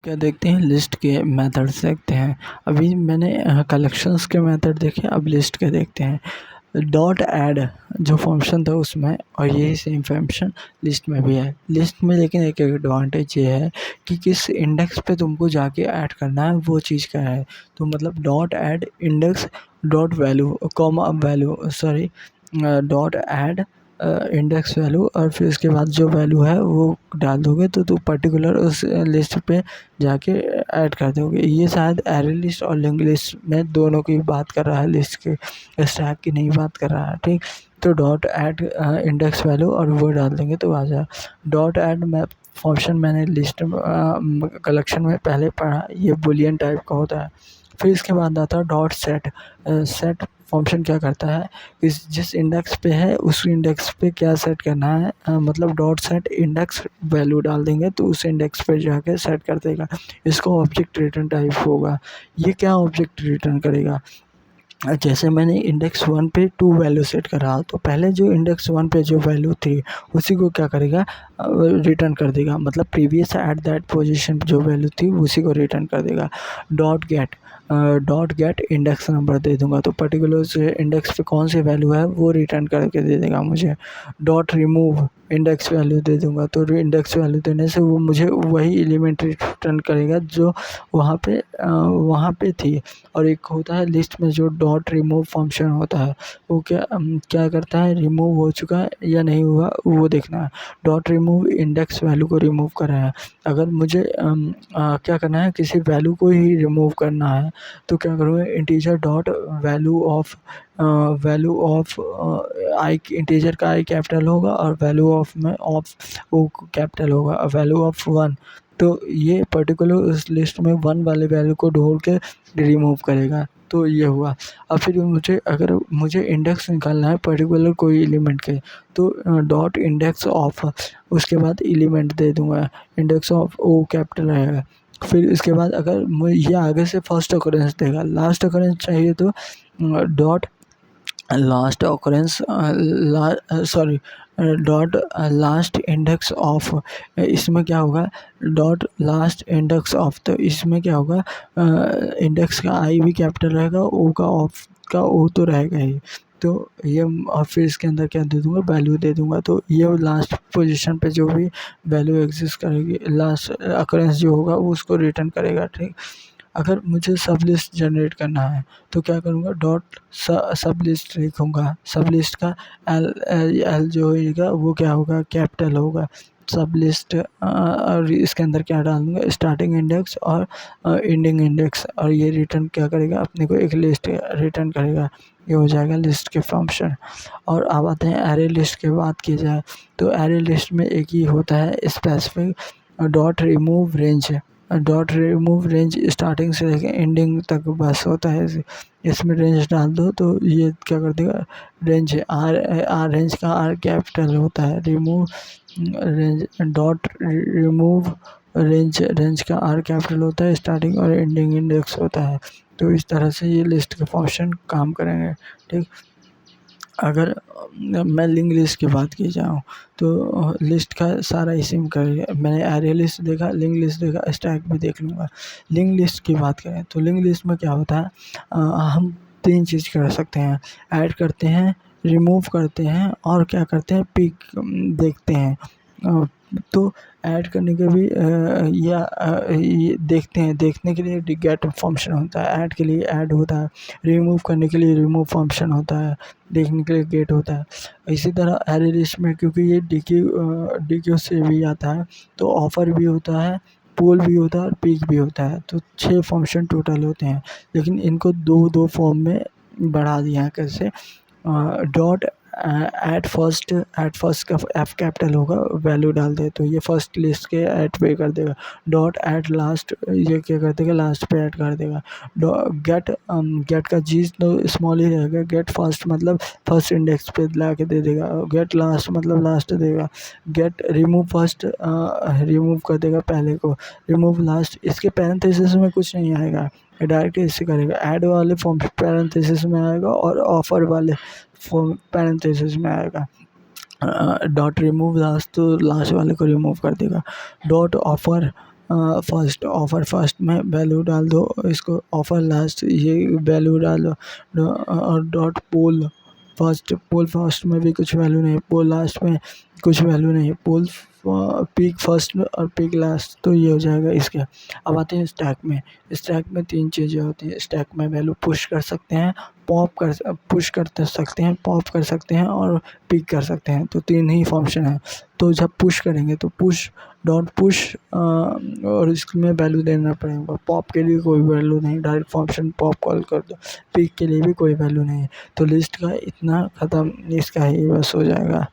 क्या देखते हैं, लिस्ट के मेथड्स देखते हैं। अभी मैंने कलेक्शंस के मेथड देखे, अब लिस्ट के देखते हैं। डॉट ऐड जो फंक्शन था उसमें, और यही सेम फंक्शन लिस्ट में भी है। लिस्ट में लेकिन एक एडवांटेज ये है कि किस इंडेक्स पे तुमको जाके ऐड करना है वो चीज़ का है। तो मतलब dot add index dot value comma value sorry dot add index value, और फिर उसके बाद जो वैल्यू है वो डाल दोगे तो पर्टिकुलर उस लिस्ट पे जाके ऐड कर दोगे। ये शायद एरे लिस्ट और लिंक लिस्ट में दोनों की बात कर रहा है, लिस्ट के स्टैक की नहीं बात कर रहा है, ठीक। तो डॉट ऐड इंडेक्स वैल्यू और वो डाल देंगे तो आ जाए। डॉट ऐड मैप फंक्शन मैंने लिस्ट कलेक्शन में पहले पढ़ा, ये बुलियन टाइप का होता है। फिर इसके बाद आता है डॉट सेट। सेट फंक्शन क्या करता है, जिस इंडेक्स पे है उस इंडेक्स पे क्या सेट करना है, मतलब डॉट सेट इंडेक्स वैल्यू डाल देंगे तो उस इंडेक्स पे जाके सेट कर देगा। इसको ऑब्जेक्ट रिटर्न टाइप होगा। ये क्या ऑब्जेक्ट रिटर्न करेगा, जैसे मैंने इंडेक्स वन पे टू वैल्यू सेट करा, तो पहले जो इंडेक्स वन पे जो वैल्यू थी उसी को क्या करेगा, रिटर्न कर देगा। मतलब प्रीवियस एट दैट पोजीशन जो वैल्यू थी उसी को रिटर्न कर देगा। डॉट गेट इंडेक्स नंबर दे दूंगा तो पर्टिकुलर से इंडेक्स पे कौन सी वैल्यू है वो रिटर्न करके दे देगा मुझे। डॉट रिमूव इंडेक्स वैल्यू दे दूंगा तो इंडेक्स वैल्यू देने से वो मुझे वही एलिमेंट रिटर्न करेगा जो वहाँ पे थी। और एक होता है लिस्ट में जो डॉट रिमूव फंक्शन होता है, वो क्या करता है, रिमूव हो चुका है या नहीं हुआ वो देखना है। डॉट रिमूव इंडेक्स वैल्यू को रिमूव कर रहा है। अगर मुझे क्या करना है, किसी वैल्यू को ही रिमूव करना है तो क्या करूँगा, integer dot value of I, integer का आई कैपिटल होगा और वैल्यू ऑफ में ऑफ वो कैपिटल होगा, वैल्यू ऑफ वन। तो ये पर्टिकुलर उस लिस्ट में वन वाले वैल्यू को ढूंढ के रिमूव करेगा। तो ये हुआ। अब फिर अगर मुझे इंडेक्स निकालना है पर्टिकुलर कोई एलिमेंट के, तो डॉट इंडेक्स ऑफ, उसके बाद एलिमेंट दे दूंगा, इंडेक्स ऑफ ओ कैपिटल रहेगा। फिर इसके बाद अगर ये आगे से फर्स्ट ऑकरेंस देगा, लास्ट ऑकरेंस चाहिए तो dot last occurrence sorry dot last index of, इसमें क्या होगा, डॉट लास्ट इंडेक्स ऑफ, तो इसमें क्या होगा, इंडेक्स का आई भी कैपिटल रहेगा, ओ का ऑफ का ओ तो रहेगा ही। तो ये, और फिर इसके अंदर क्या दे दूंगा, वैल्यू दे दूंगा। तो ये लास्ट पोजीशन पे जो भी वैल्यू एग्जिस्ट करेगी, लास्ट अकरेंस जो होगा वो उसको रिटर्न करेगा, ठीक। अगर मुझे सब लिस्ट जनरेट करना है तो क्या करूँगा, डॉट सब लिस्ट लिखूँगा। सब लिस्ट का एल एल जो होगा वो क्या होगा, कैपिटल होगा। सब लिस्ट और इसके अंदर क्या डाल दूँगा, स्टार्टिंग इंडेक्स और एंडिंग इंडेक्स, और ये रिटर्न क्या करेगा, अपने को एक लिस्ट रिटर्न करेगा। ये हो जाएगा लिस्ट के फंक्शन। और अब आते हैं एरे लिस्ट की बात की जाए तो एरे लिस्ट में एक ही होता है specific dot remove range. Dot remove range starting से लेकर एंडिंग तक बस होता है। इसमें रेंज डाल दो तो ये क्या कर देगा, रेंज आर रेंज का आर कैपिटल होता है। Remove range dot remove range का आर कैपिटल होता है, स्टार्टिंग और एंडिंग इंडेक्स होता है। तो इस तरह से ये लिस्ट के फंक्शन काम करेंगे, ठीक। अगर मैं लिंक लिस्ट की बात की जाऊँ तो लिस्ट का सारा इसी में करेगा। मैंने एरे लिस्ट देखा, लिंक लिस्ट देखा, स्टैक भी देख लूँगा। लिंक लिस्ट की बात करें तो लिंक लिस्ट में क्या होता है, हम तीन चीज़ कर सकते हैं, ऐड करते हैं, रिमूव करते हैं और क्या करते हैं, पिक देखते हैं। तो ऐड करने के भी ये देखते हैं, देखने के लिए गेट फंक्शन होता है, ऐड के लिए ऐड होता है, रिमूव करने के लिए रिमूव फंक्शन होता है, देखने के लिए गेट होता है। इसी तरह एरे लिस्ट में क्योंकि ये डी क्यू से भी आता है तो ऑफ़र भी होता है, पोल भी होता है और पिक भी होता है। तो 6 फंक्शन टोटल होते हैं, लेकिन इनको दो दो फॉर्म में बढ़ा दिया है। कैसे, डॉट एट फर्स्ट का एफ कैपिटल होगा, वैल्यू डाल दे तो ये फर्स्ट लिस्ट के ऐड पे कर देगा। डॉट एट लास्ट, ये क्या कर देगा, लास्ट पे ऐड कर देगा। गेट का जी तो स्मॉल ही रहेगा, गेट फर्स्ट मतलब फर्स्ट इंडेक्स पे ला के दे देगा, गेट लास्ट मतलब लास्ट देगा। गेट रिमूव फर्स्ट, रिमूव कर देगा पहले को, रिमूव लास्ट, इसके पैरेंथेसिस में कुछ नहीं आएगा, डायरेक्ट इससे करेगा। ऐड वाले फॉर्म पैरेंथेसिस में आएगा और ऑफर वाले फॉर्म पैरेंथेसिस में आएगा। डॉट रिमूव लास्ट तो लास्ट वाले को रिमूव कर देगा। Dot offer first offer first में वैल्यू डाल दो, इसको ऑफर लास्ट ये वैल्यू डालो और डॉट पोल फर्स्ट। पोल फर्स्ट में भी कुछ वैल्यू नहीं, पोल लास्ट में कुछ वैल्यू नहीं, पोल पीक फर्स्ट और पीक लास्ट। तो ये हो जाएगा इसका। अब आते हैं स्टैक में। स्टैक में तीन चीज़ें होती हैं। स्टैक में वैल्यू पुश कर सकते हैं, पुश कर सकते हैं, पॉप कर सकते हैं और पिक कर सकते हैं। तो तीन ही फंक्शन है। तो जब पुश करेंगे तो पुश डॉट पुश और इसमें वैल्यू देना पड़ेगा। पॉप के लिए कोई वैल्यू नहीं, डायरेक्ट फंक्शन पॉप कॉल कर दो। पिक के लिए भी कोई वैल्यू नहीं है। तो लिस्ट का इतना ख़त्म, इसका ही बस हो जाएगा।